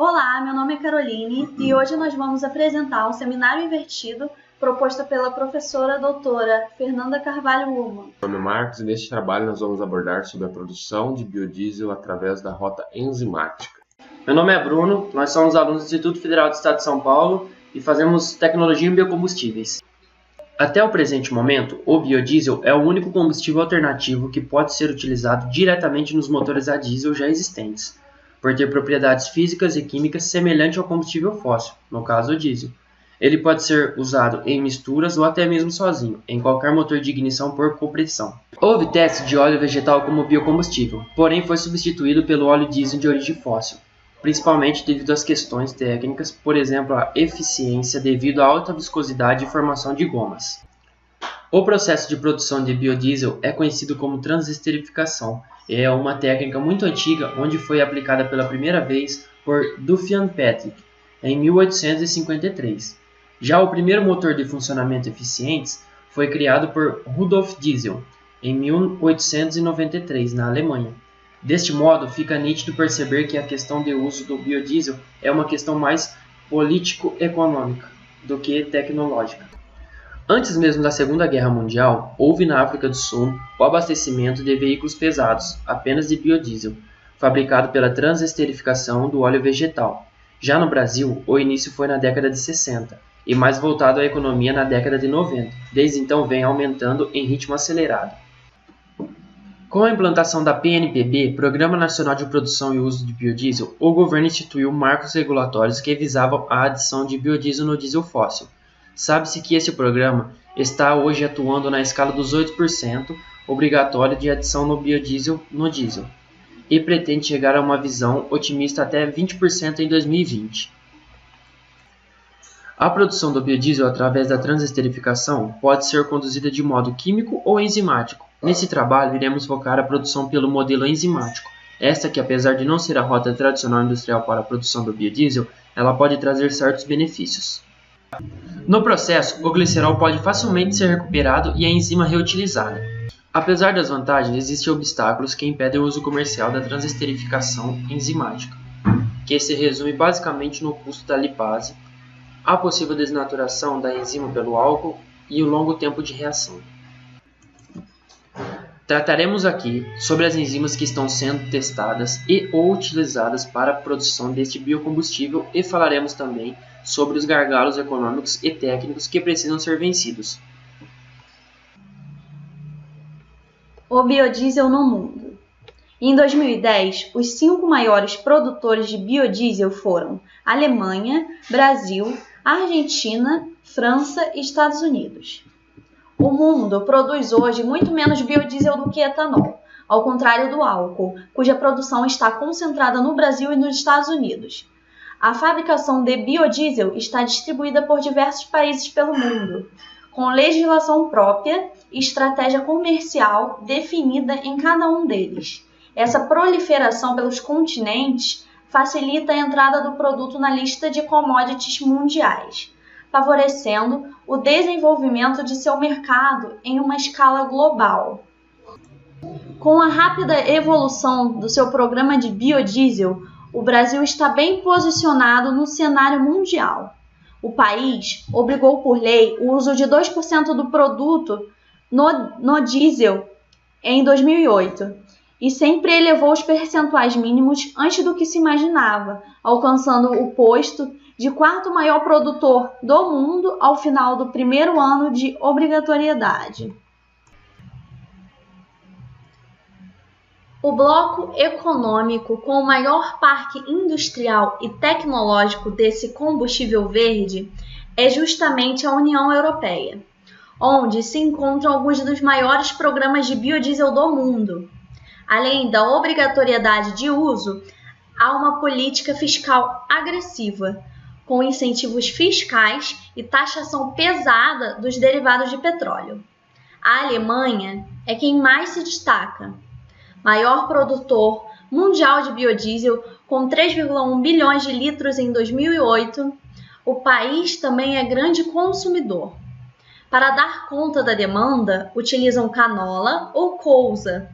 Olá, meu nome é Caroline e hoje nós vamos apresentar um seminário invertido proposto pela professora doutora Fernanda Carvalho Ullmann. Meu nome é Marcos e neste trabalho nós vamos abordar sobre a produção de biodiesel através da rota enzimática. Meu nome é Bruno, nós somos alunos do Instituto Federal do Estado de São Paulo e fazemos tecnologia em biocombustíveis. Até o presente momento, o biodiesel é o único combustível alternativo que pode ser utilizado diretamente nos motores a diesel já existentes, por ter propriedades físicas e químicas semelhantes ao combustível fóssil, no caso o diesel. Ele pode ser usado em misturas ou até mesmo sozinho, em qualquer motor de ignição por compressão. Houve testes de óleo vegetal como biocombustível, porém foi substituído pelo óleo diesel de origem fóssil, principalmente devido às questões técnicas, por exemplo, a eficiência devido à alta viscosidade e formação de gomas. O processo de produção de biodiesel é conhecido como transesterificação. É uma técnica muito antiga, onde foi aplicada pela primeira vez por Duffield-Patrick em 1853. Já o primeiro motor de funcionamento eficientes foi criado por Rudolf Diesel em 1893 na Alemanha. Deste modo, fica nítido perceber que a questão de uso do biodiesel é uma questão mais político-econômica do que tecnológica. Antes mesmo da Segunda Guerra Mundial, houve na África do Sul o abastecimento de veículos pesados, apenas de biodiesel, fabricado pela transesterificação do óleo vegetal. Já no Brasil, o início foi na década de 60 e mais voltado à economia na década de 90. Desde então vem aumentando em ritmo acelerado. Com a implantação da PNPB, Programa Nacional de Produção e Uso de Biodiesel, o governo instituiu marcos regulatórios que visavam a adição de biodiesel no diesel fóssil. Sabe-se que esse programa está hoje atuando na escala dos 8% obrigatório de adição no biodiesel no diesel e pretende chegar a uma visão otimista até 20% em 2020. A produção do biodiesel através da transesterificação pode ser conduzida de modo químico ou enzimático. Nesse trabalho, iremos focar a produção pelo modelo enzimático. Esta que, apesar de não ser a rota tradicional industrial para a produção do biodiesel, ela pode trazer certos benefícios. No processo, o glicerol pode facilmente ser recuperado e a enzima reutilizada. Apesar das vantagens, existem obstáculos que impedem o uso comercial da transesterificação enzimática, que se resume basicamente no custo da lipase, a possível desnaturação da enzima pelo álcool e o longo tempo de reação. Trataremos aqui sobre as enzimas que estão sendo testadas e ou utilizadas para a produção deste biocombustível e falaremos também sobre os gargalos econômicos e técnicos que precisam ser vencidos. O biodiesel no mundo. Em 2010, os 5 maiores produtores de biodiesel foram Alemanha, Brasil, Argentina, França e Estados Unidos. O mundo produz hoje muito menos biodiesel do que etanol, ao contrário do álcool, cuja produção está concentrada no Brasil e nos Estados Unidos. A fabricação de biodiesel está distribuída por diversos países pelo mundo, com legislação própria e estratégia comercial definida em cada um deles. Essa proliferação pelos continentes facilita a entrada do produto na lista de commodities mundiais, favorecendo o desenvolvimento de seu mercado em uma escala global. Com a rápida evolução do seu programa de biodiesel, o Brasil está bem posicionado no cenário mundial. O país obrigou por lei o uso de 2% do produto no diesel em 2008 e sempre elevou os percentuais mínimos antes do que se imaginava, alcançando o posto de 4º maior produtor do mundo ao final do primeiro ano de obrigatoriedade. O bloco econômico com o maior parque industrial e tecnológico desse combustível verde é justamente a União Europeia, onde se encontram alguns dos maiores programas de biodiesel do mundo. Além da obrigatoriedade de uso, há uma política fiscal agressiva, com incentivos fiscais e taxação pesada dos derivados de petróleo. A Alemanha é quem mais se destaca. Maior produtor mundial de biodiesel, com 3,1 bilhões de litros em 2008, o país também é grande consumidor. Para dar conta da demanda, utilizam canola ou colza,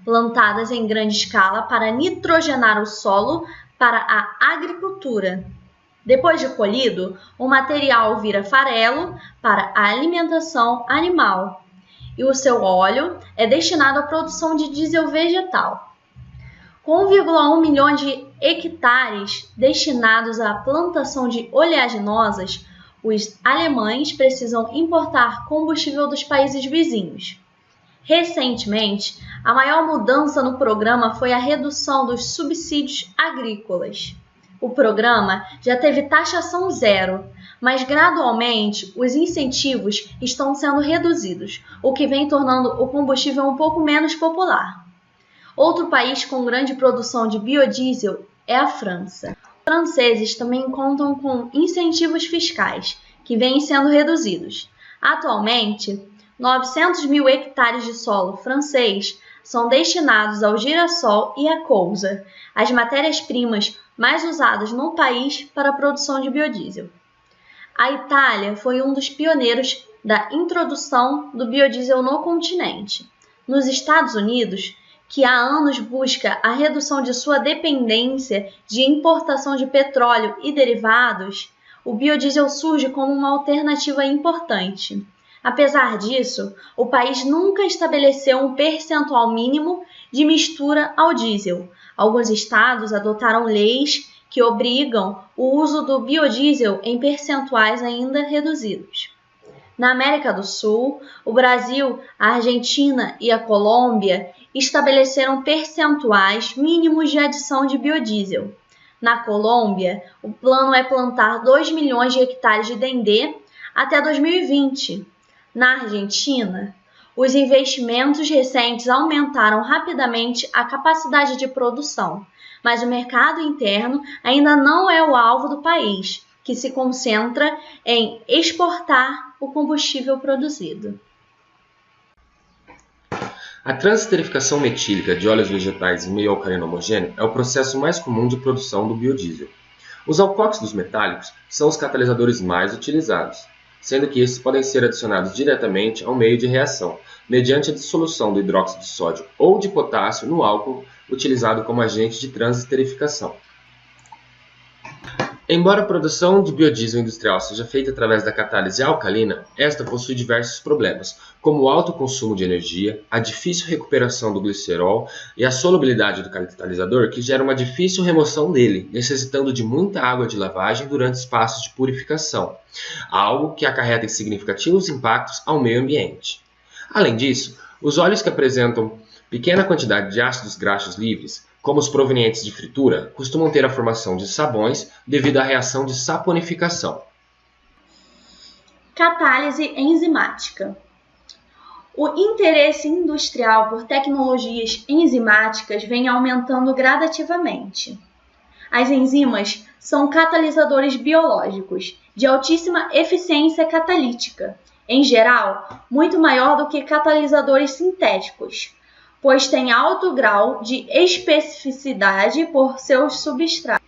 plantadas em grande escala para nitrogenar o solo para a agricultura. Depois de colhido, o material vira farelo para a alimentação animal e o seu óleo é destinado à produção de diesel vegetal. Com 1,1 milhão de hectares destinados à plantação de oleaginosas, os alemães precisam importar combustível dos países vizinhos. Recentemente, a maior mudança no programa foi a redução dos subsídios agrícolas. O programa já teve taxação zero, mas gradualmente os incentivos estão sendo reduzidos, o que vem tornando o combustível um pouco menos popular. Outro país com grande produção de biodiesel é a França. Os franceses também contam com incentivos fiscais, que vêm sendo reduzidos. Atualmente, 900 mil hectares de solo francês são destinados ao girassol e à couza, as matérias-primas mais usadas no país para a produção de biodiesel. A Itália foi um dos pioneiros da introdução do biodiesel no continente. Nos Estados Unidos, que há anos busca a redução de sua dependência de importação de petróleo e derivados, o biodiesel surge como uma alternativa importante. Apesar disso, o país nunca estabeleceu um percentual mínimo de mistura ao diesel. Alguns estados adotaram leis que obrigam o uso do biodiesel em percentuais ainda reduzidos. Na América do Sul, o Brasil, a Argentina e a Colômbia estabeleceram percentuais mínimos de adição de biodiesel. Na Colômbia, o plano é plantar 2 milhões de hectares de dendê até 2020. Na Argentina, os investimentos recentes aumentaram rapidamente a capacidade de produção, mas o mercado interno ainda não é o alvo do país, que se concentra em exportar o combustível produzido. A transesterificação metílica de óleos vegetais em meio alcalino homogêneo é o processo mais comum de produção do biodiesel. Os alcóxidos metálicos são os catalisadores mais utilizados, sendo que esses podem ser adicionados diretamente ao meio de reação, mediante a dissolução do hidróxido de sódio ou de potássio no álcool utilizado como agente de transesterificação. Embora a produção de biodiesel industrial seja feita através da catálise alcalina, esta possui diversos problemas, como o alto consumo de energia, a difícil recuperação do glicerol e a solubilidade do catalisador, que gera uma difícil remoção dele, necessitando de muita água de lavagem durante os passos de purificação, algo que acarreta em significativos impactos ao meio ambiente. Além disso, os óleos que apresentam pequena quantidade de ácidos graxos livres, como os provenientes de fritura, costumam ter a formação de sabões devido à reação de saponificação. Catálise enzimática. O interesse industrial por tecnologias enzimáticas vem aumentando gradativamente. As enzimas são catalisadores biológicos de altíssima eficiência catalítica, em geral, muito maior do que catalisadores sintéticos, pois têm alto grau de especificidade por seus substratos.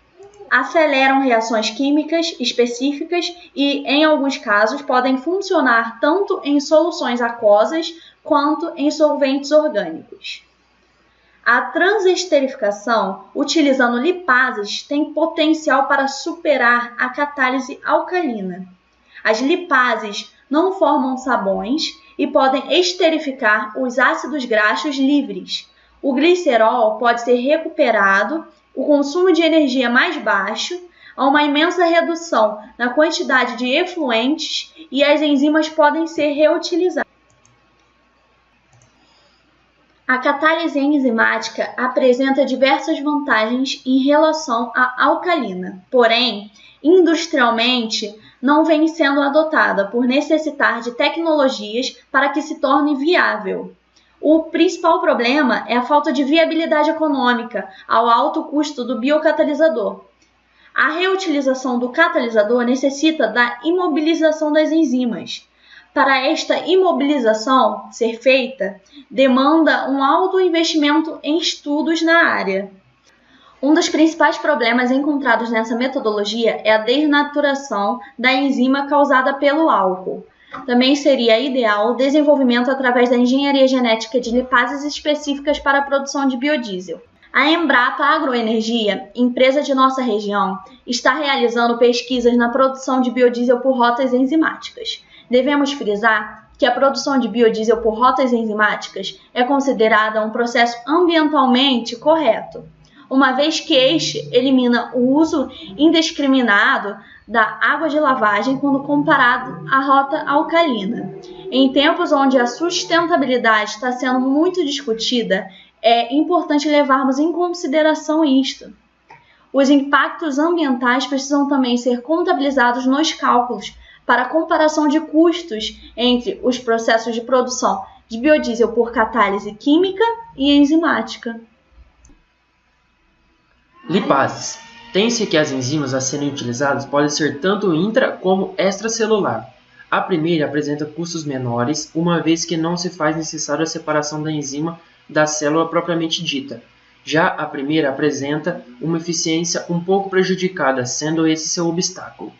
Aceleram reações químicas específicas e, em alguns casos, podem funcionar tanto em soluções aquosas quanto em solventes orgânicos. A transesterificação, utilizando lipases, tem potencial para superar a catálise alcalina. As lipases não formam sabões e podem esterificar os ácidos graxos livres. O glicerol pode ser recuperado, o consumo de energia mais baixo, há uma imensa redução na quantidade de efluentes e as enzimas podem ser reutilizadas. A catálise enzimática apresenta diversas vantagens em relação à alcalina, porém, industrialmente, não vem sendo adotada por necessitar de tecnologias para que se torne viável. O principal problema é a falta de viabilidade econômica ao alto custo do biocatalisador. A reutilização do catalisador necessita da imobilização das enzimas. Para esta imobilização ser feita, demanda um alto investimento em estudos na área. Um dos principais problemas encontrados nessa metodologia é a desnaturação da enzima causada pelo álcool. Também seria ideal o desenvolvimento através da engenharia genética de lipases específicas para a produção de biodiesel. A Embrapa Agroenergia, empresa de nossa região, está realizando pesquisas na produção de biodiesel por rotas enzimáticas. Devemos frisar que a produção de biodiesel por rotas enzimáticas é considerada um processo ambientalmente correto, uma vez que este elimina o uso indiscriminado da água de lavagem quando comparado à rota alcalina. Em tempos onde a sustentabilidade está sendo muito discutida, é importante levarmos em consideração isto. Os impactos ambientais precisam também ser contabilizados nos cálculos para a comparação de custos entre os processos de produção de biodiesel por catálise química e enzimática. Lipases. Tem-se que as enzimas a serem utilizadas podem ser tanto intra- como extracelular. A primeira apresenta custos menores, uma vez que não se faz necessário a separação da enzima da célula propriamente dita. Já a primeira apresenta uma eficiência um pouco prejudicada, sendo esse seu obstáculo.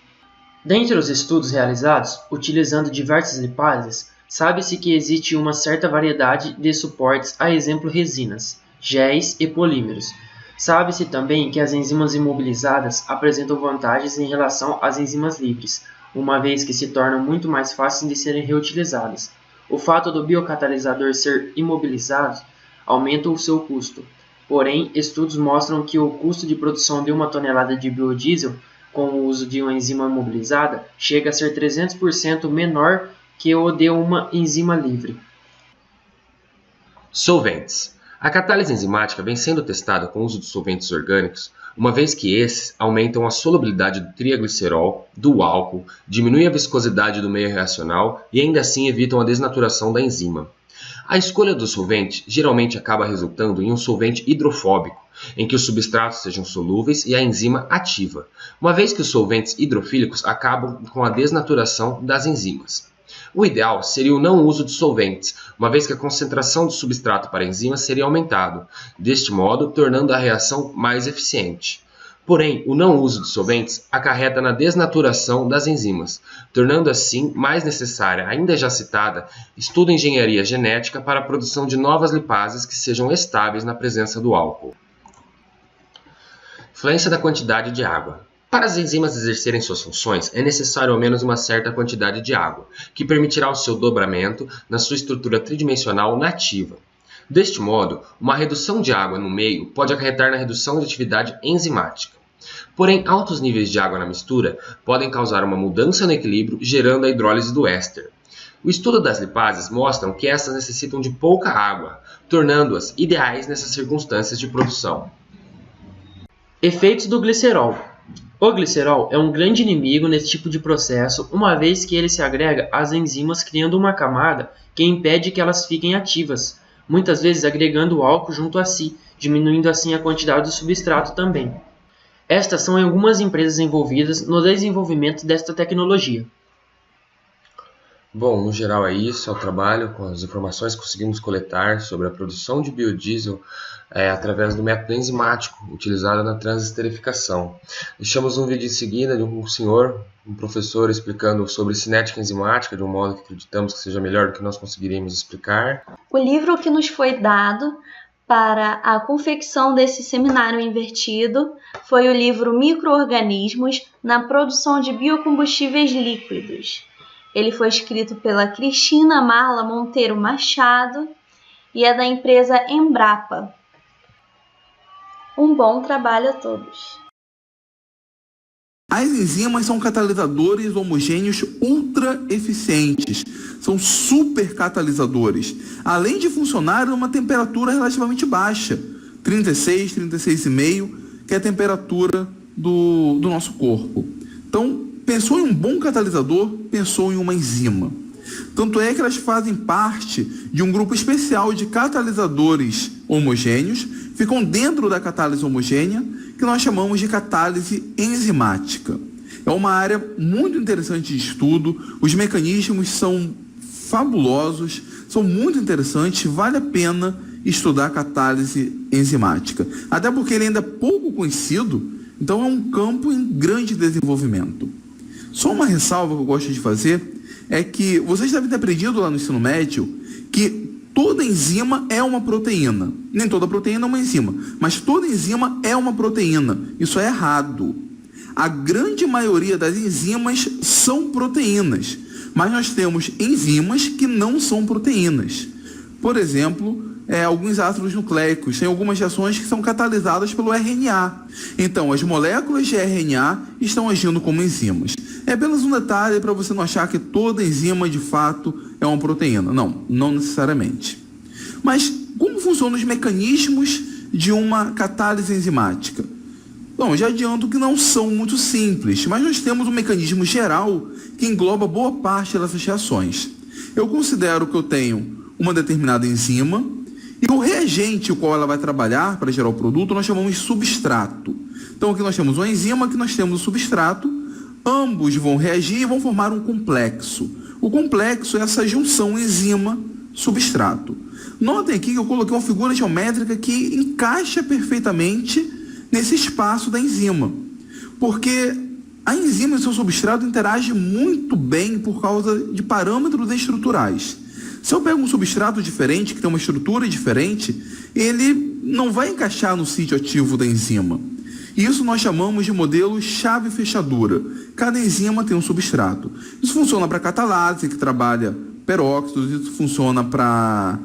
Dentre os estudos realizados, utilizando diversas lipases, sabe-se que existe uma certa variedade de suportes, a exemplo resinas, géis e polímeros. Sabe-se também que as enzimas imobilizadas apresentam vantagens em relação às enzimas livres, uma vez que se tornam muito mais fáceis de serem reutilizadas. O fato do biocatalisador ser imobilizado aumenta o seu custo. Porém, estudos mostram que o custo de produção de 1 tonelada de biodiesel com o uso de uma enzima imobilizada chega a ser 300% menor que o de uma enzima livre. Solventes. A catálise enzimática vem sendo testada com o uso de solventes orgânicos, uma vez que esses aumentam a solubilidade do triaglicerol, do álcool, diminuem a viscosidade do meio reacional e ainda assim evitam a desnaturação da enzima. A escolha do solvente geralmente acaba resultando em um solvente hidrofóbico, em que os substratos sejam solúveis e a enzima ativa, uma vez que os solventes hidrofílicos acabam com a desnaturação das enzimas. O ideal seria o não uso de solventes, uma vez que a concentração do substrato para a enzima seria aumentado, deste modo tornando a reação mais eficiente. Porém, o não uso de solventes acarreta na desnaturação das enzimas, tornando assim mais necessária, ainda já citada, estudo em engenharia genética para a produção de novas lipases que sejam estáveis na presença do álcool. Influência da quantidade de água. Para as enzimas exercerem suas funções, é necessário ao menos uma certa quantidade de água, que permitirá o seu dobramento na sua estrutura tridimensional nativa. Deste modo, uma redução de água no meio pode acarretar na redução de atividade enzimática. Porém, altos níveis de água na mistura podem causar uma mudança no equilíbrio, gerando a hidrólise do éster. O estudo das lipases mostra que estas necessitam de pouca água, tornando-as ideais nessas circunstâncias de produção. Efeitos do glicerol. O glicerol é um grande inimigo nesse tipo de processo, uma vez que ele se agrega às enzimas criando uma camada que impede que elas fiquem ativas, muitas vezes agregando o álcool junto a si, diminuindo assim a quantidade do substrato também. Estas são algumas empresas envolvidas no desenvolvimento desta tecnologia. Bom, no geral é isso, é o trabalho com as informações que conseguimos coletar sobre a produção de biodiesel através do método enzimático utilizado na transesterificação. Deixamos um vídeo em seguida de um senhor, um professor, explicando sobre cinética enzimática de um modo que acreditamos que seja melhor do que nós conseguiríamos explicar. O livro que nos foi dado para a confecção desse seminário invertido foi o livro Micro-organismos na produção de biocombustíveis líquidos. Ele foi escrito pela Cristina Marla Monteiro Machado e é da empresa Embrapa. Um bom trabalho a todos. As enzimas são catalisadores homogêneos ultra eficientes, são super catalisadores, além de funcionar a uma temperatura relativamente baixa, 36, 36,5, que é a temperatura do nosso corpo. Então, pensou em um bom catalisador, pensou em uma enzima. Tanto é que elas fazem parte de um grupo especial de catalisadores homogêneos, ficam dentro da catálise homogênea, que nós chamamos de catálise enzimática. É uma área muito interessante de estudo, os mecanismos são fabulosos, são muito interessantes, vale a pena estudar a catálise enzimática. Até porque ele ainda é pouco conhecido, então é um campo em grande desenvolvimento. Só uma ressalva que eu gosto de fazer é que vocês devem ter aprendido lá no ensino médio que toda enzima é uma proteína. Nem toda proteína é uma enzima, mas toda enzima é uma proteína. Isso é errado. A grande maioria das enzimas são proteínas, mas nós temos enzimas que não são proteínas. Por exemplo, alguns ácidos nucleicos têm algumas reações que são catalisadas pelo RNA. Então, as moléculas de RNA estão agindo como enzimas. É apenas um detalhe para você não achar que toda enzima, de fato, é uma proteína. Não, não necessariamente. Mas como funcionam os mecanismos de uma catálise enzimática? Bom, já adianto que não são muito simples, mas nós temos um mecanismo geral que engloba boa parte dessas reações. Eu considero que eu tenho uma determinada enzima e o reagente o qual ela vai trabalhar para gerar o produto nós chamamos de substrato. Então aqui nós temos uma enzima, aqui nós temos o substrato, ambos vão reagir e vão formar um complexo. O complexo é essa junção enzima-substrato. Notem aqui que eu coloquei uma figura geométrica que encaixa perfeitamente nesse espaço da enzima, porque a enzima e seu substrato interagem muito bem por causa de parâmetros estruturais. Se eu pego um substrato diferente, que tem uma estrutura diferente, ele não vai encaixar no sítio ativo da enzima. Isso nós chamamos de modelo chave-fechadura. Cada enzima tem um substrato. Isso funciona para catalase, que trabalha peróxidos, isso funciona para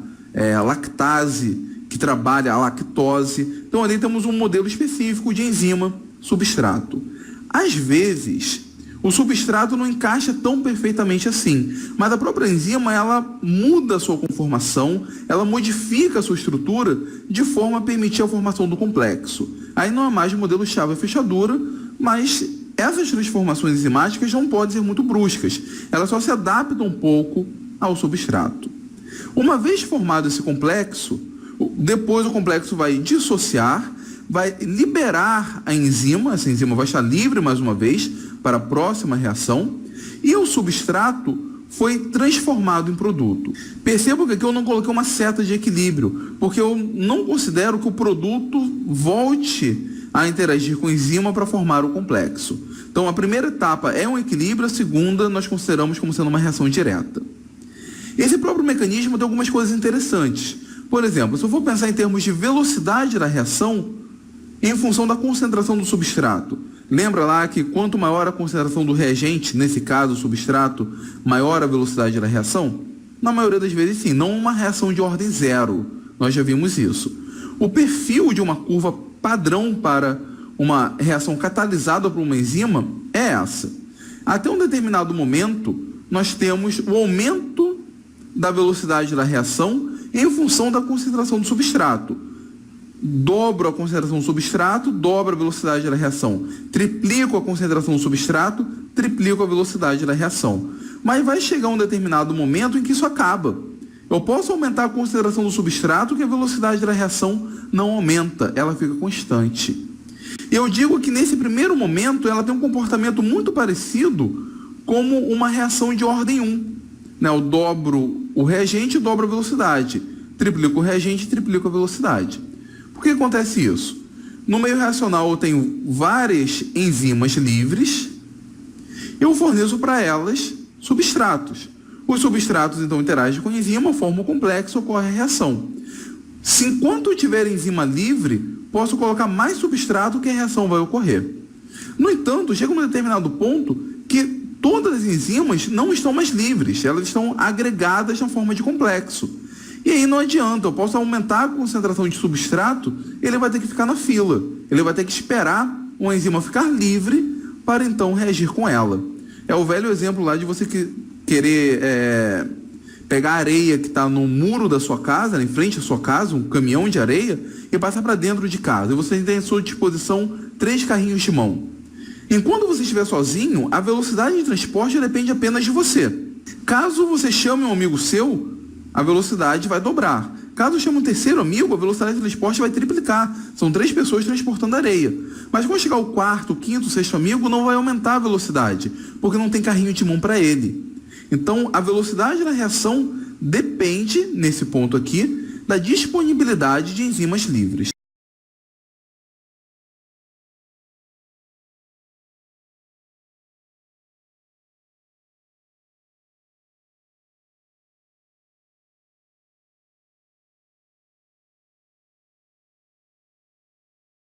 lactase, que trabalha a lactose. Então ali temos um modelo específico de enzima substrato. Às vezes, o substrato não encaixa tão perfeitamente assim, mas a própria enzima ela muda a sua conformação, ela modifica a sua estrutura de forma a permitir a formação do complexo. Aí não é mais o modelo chave-fechadura, mas essas transformações enzimáticas não podem ser muito bruscas, elas só se adaptam um pouco ao substrato. Uma vez formado esse complexo, depois o complexo vai dissociar, vai liberar a enzima, essa enzima vai estar livre mais uma vez para a próxima reação, e o substrato foi transformado em produto. Perceba que aqui eu não coloquei uma seta de equilíbrio, porque eu não considero que o produto volte a interagir com a enzima para formar o complexo. Então a primeira etapa é um equilíbrio, a segunda nós consideramos como sendo uma reação direta. Esse próprio mecanismo tem algumas coisas interessantes. Por exemplo, se eu for pensar em termos de velocidade da reação, em função da concentração do substrato. Lembra lá que quanto maior a concentração do reagente, nesse caso o substrato, maior a velocidade da reação? Na maioria das vezes sim, não uma reação de ordem zero. Nós já vimos isso. O perfil de uma curva padrão para uma reação catalisada por uma enzima é essa. Até um determinado momento, nós temos o aumento da velocidade da reação em função da concentração do substrato. Dobro a concentração do substrato, dobro a velocidade da reação. Triplico a concentração do substrato, triplico a velocidade da reação. Mas vai chegar um determinado momento em que isso acaba. Eu posso aumentar a concentração do substrato, que a velocidade da reação não aumenta, ela fica constante. Eu digo que nesse primeiro momento ela tem um comportamento muito parecido como uma reação de ordem 1. Eu dobro o reagente e dobro a velocidade. Triplico o reagente e triplico a velocidade. Por que acontece isso? No meio reacional eu tenho várias enzimas livres, eu forneço para elas substratos. Os substratos então interagem com a enzima, formam o complexo, ocorre a reação. Se enquanto eu tiver enzima livre, posso colocar mais substrato que a reação vai ocorrer. No entanto, chega um determinado ponto que todas as enzimas não estão mais livres, elas estão agregadas na forma de complexo. E aí não adianta, eu posso aumentar a concentração de substrato, ele vai ter que ficar na fila. Ele vai ter que esperar uma enzima ficar livre para então reagir com ela. É o velho exemplo lá de você querer pegar a areia que está no muro da sua casa, em frente à sua casa, um caminhão de areia, e passar para dentro de casa. E você tem à sua disposição 3 carrinhos de mão. Enquanto você estiver sozinho, a velocidade de transporte depende apenas de você. Caso você chame um amigo seu, a velocidade vai dobrar. Caso eu chame um terceiro amigo, a velocidade de transporte vai triplicar. São 3 pessoas transportando areia. Mas quando chegar o quarto, o quinto, o sexto amigo, não vai aumentar a velocidade, porque não tem carrinho de mão para ele. Então, a velocidade da reação depende, nesse ponto aqui, da disponibilidade de enzimas livres.